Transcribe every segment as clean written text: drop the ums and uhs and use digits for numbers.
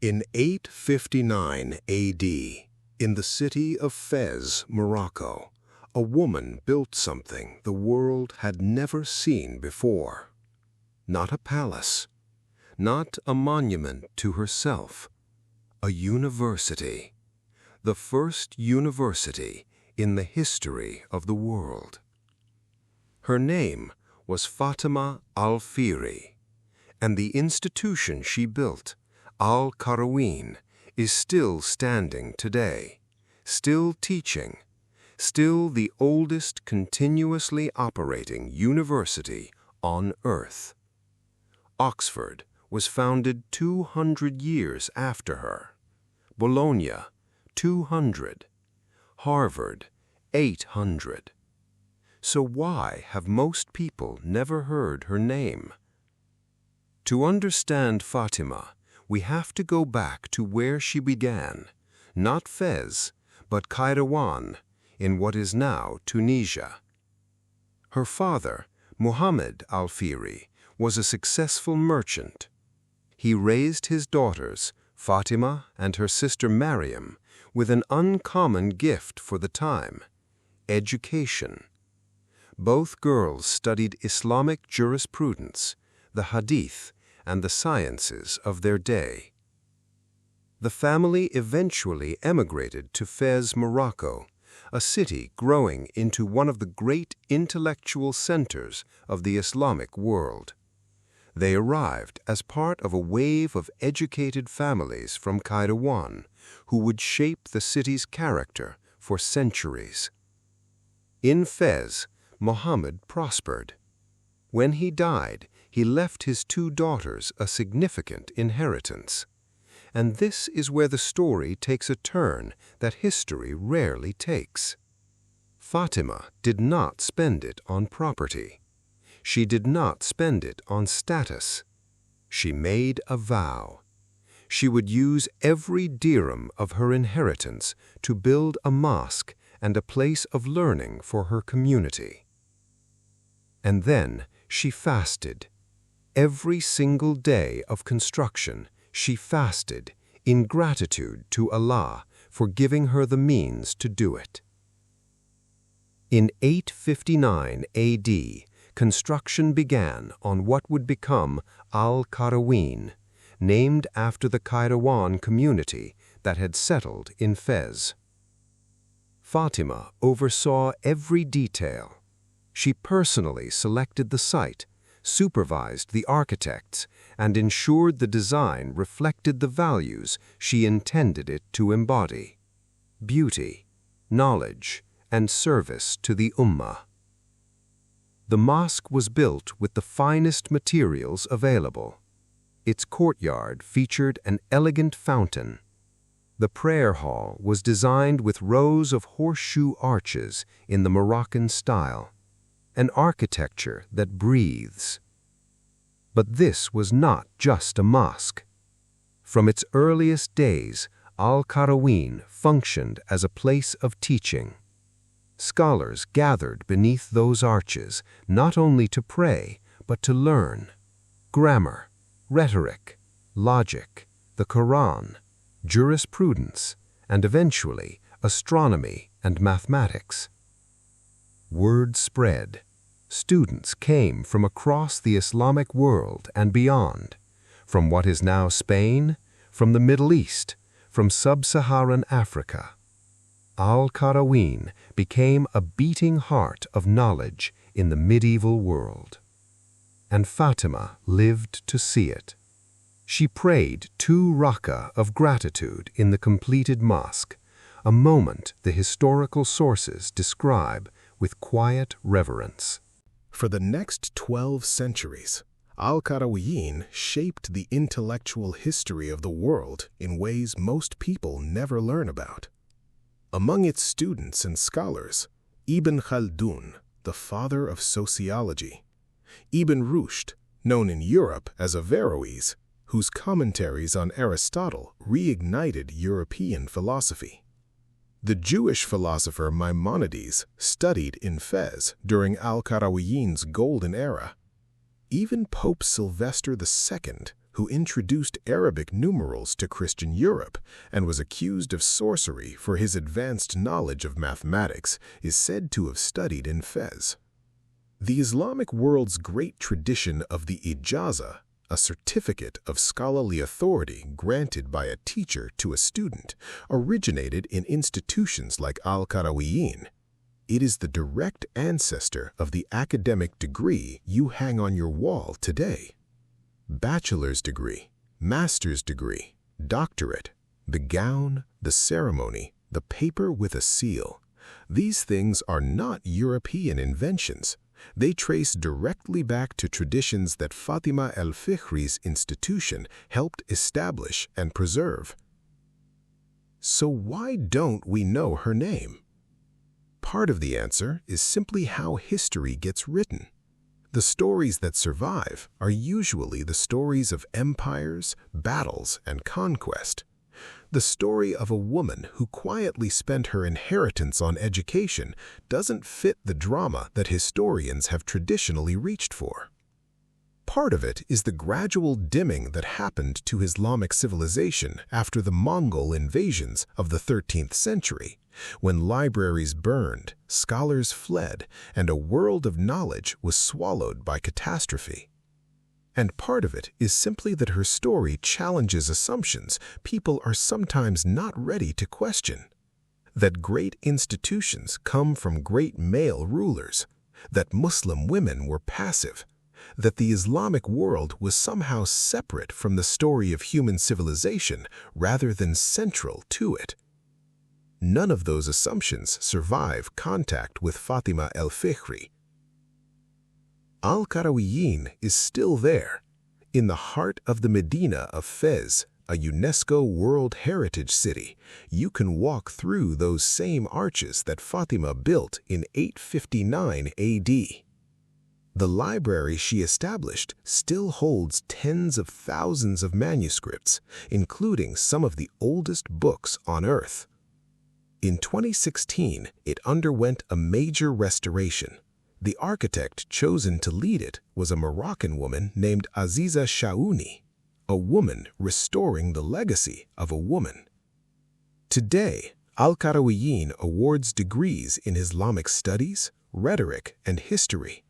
In 859 AD, in the city of Fez, Morocco, a woman built something the world had never seen before. Not a palace, not a monument to herself, a university, the first university in the history of the world. Her name was Fatima al-Fihri, and the institution she built, Al-Qarawiyyin, is still standing today, still teaching, still the oldest continuously operating university on Earth. Oxford was founded 200 years after her, Bologna 200, Harvard 800. So why have most people never heard her name? To understand Fatima, we have to go back to where she began, not Fez, but Kairouan, in what is now Tunisia. Her father, Muhammad al-Fihri, was a successful merchant. He raised his daughters, Fatima and her sister Maryam, with an uncommon gift for the time: education. Both girls studied Islamic jurisprudence, the hadith, and the sciences of their day. The family eventually emigrated to Fez, Morocco, a city growing into one of the great intellectual centers of the Islamic world. They arrived as part of a wave of educated families from Kairouan who would shape the city's character for centuries. In Fez, Muhammad prospered. When he died, he left his two daughters a significant inheritance. And this is where the story takes a turn that history rarely takes. Fatima did not spend it on property. She did not spend it on status. She made a vow. She would use every dirham of her inheritance to build a mosque and a place of learning for her community. And then she fasted. Every single day of construction, she fasted in gratitude to Allah for giving her the means to do it. In 859 AD, construction began on what would become Al-Qarawiyyin, named after the Kairouan community that had settled in Fez. Fatima oversaw every detail. She personally selected the site, supervised the architects, and ensured the design reflected the values she intended it to embody: beauty, knowledge, and service to the Ummah. The mosque was built with the finest materials available. Its courtyard featured an elegant fountain. The prayer hall was designed with rows of horseshoe arches in the Moroccan style, an architecture that breathes. But this was not just a mosque. From its earliest days, Al-Qarawiyyin functioned as a place of teaching. Scholars gathered beneath those arches not only to pray, but to learn grammar, rhetoric, logic, the Quran, jurisprudence, and eventually astronomy and mathematics. Word spread. Students came from across the Islamic world and beyond, from what is now Spain, from the Middle East, from sub-Saharan Africa. Al-Qarawiyyin became a beating heart of knowledge in the medieval world. And Fatima lived to see it. She prayed 2 rak'ah of gratitude in the completed mosque, a moment the historical sources describe with quiet reverence. For the next 12 centuries, Al-Qarawiyyin shaped the intellectual history of the world in ways most people never learn about. Among its students and scholars, Ibn Khaldun, the father of sociology; Ibn Rushd, known in Europe as Averroes, whose commentaries on Aristotle reignited European philosophy. The Jewish philosopher Maimonides studied in Fez during Al-Qarawiyyin's golden era. Even Pope Sylvester II who introduced Arabic numerals to Christian Europe and was accused of sorcery for his advanced knowledge of mathematics, is said to have studied in Fez. The Islamic world's great tradition of the ijaza, a certificate of scholarly authority granted by a teacher to a student, originated in institutions like Al-Qarawiyyin. It is the direct ancestor of the academic degree you hang on your wall today. Bachelor's degree, master's degree, doctorate, the gown, the ceremony, the paper with a seal. These things are not European inventions. They trace directly back to traditions that Fatima al-Fihri's institution helped establish and preserve. So why don't we know her name? Part of the answer is simply how history gets written. The stories that survive are usually the stories of empires, battles, and conquest. The story of a woman who quietly spent her inheritance on education doesn't fit the drama that historians have traditionally reached for. Part of it is the gradual dimming that happened to Islamic civilization after the Mongol invasions of the 13th century, when libraries burned, scholars fled, and a world of knowledge was swallowed by catastrophe. And part of it is simply that her story challenges assumptions people are sometimes not ready to question. That great institutions come from great male rulers, that Muslim women were passive, that the Islamic world was somehow separate from the story of human civilization rather than central to it. None of those assumptions survive contact with Fatima al-Fihri. Al-Qarawiyyin is still there, in the heart of the Medina of Fez, a UNESCO World Heritage City. You can walk through those same arches that Fatima built in 859 AD. The library she established still holds tens of thousands of manuscripts, including some of the oldest books on Earth. In 2016, it underwent a major restoration. The architect chosen to lead it was a Moroccan woman named Aziza Shaouni, a woman restoring the legacy of a woman. Today, Al-Qarawiyyin awards degrees in Islamic studies, rhetoric, and history.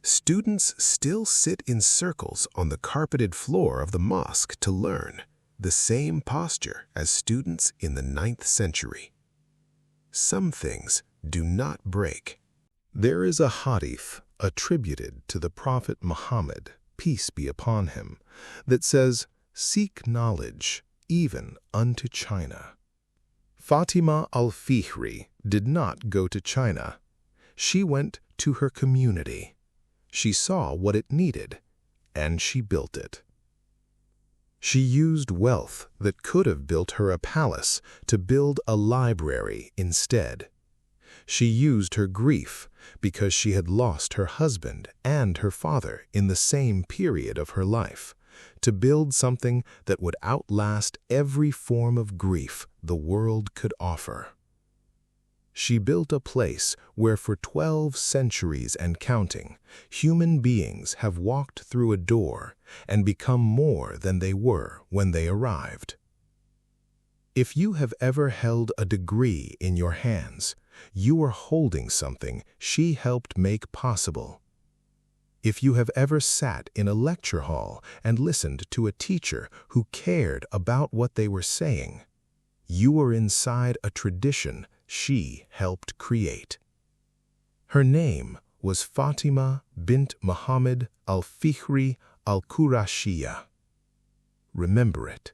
Students still sit in circles on the carpeted floor of the mosque to learn, the same posture as students in the 9th century. Some things do not break. There is a hadith attributed to the Prophet Muhammad, peace be upon him, that says, "Seek knowledge, even unto China." Fatima al-Fihri did not go to China. She went to her community. She saw what it needed, and she built it. She used wealth that could have built her a palace to build a library instead. She used her grief because she had lost her husband and her father in the same period of her life to build something that would outlast every form of grief the world could offer. She built a place where for 12 centuries and counting, human beings have walked through a door and become more than they were when they arrived. If you have ever held a degree in your hands, you are holding something she helped make possible. If you have ever sat in a lecture hall and listened to a teacher who cared about what they were saying, you are inside a tradition she helped create. Her name was Fatima bint Muhammad al-Fihri al-Qurashiyya. Remember it.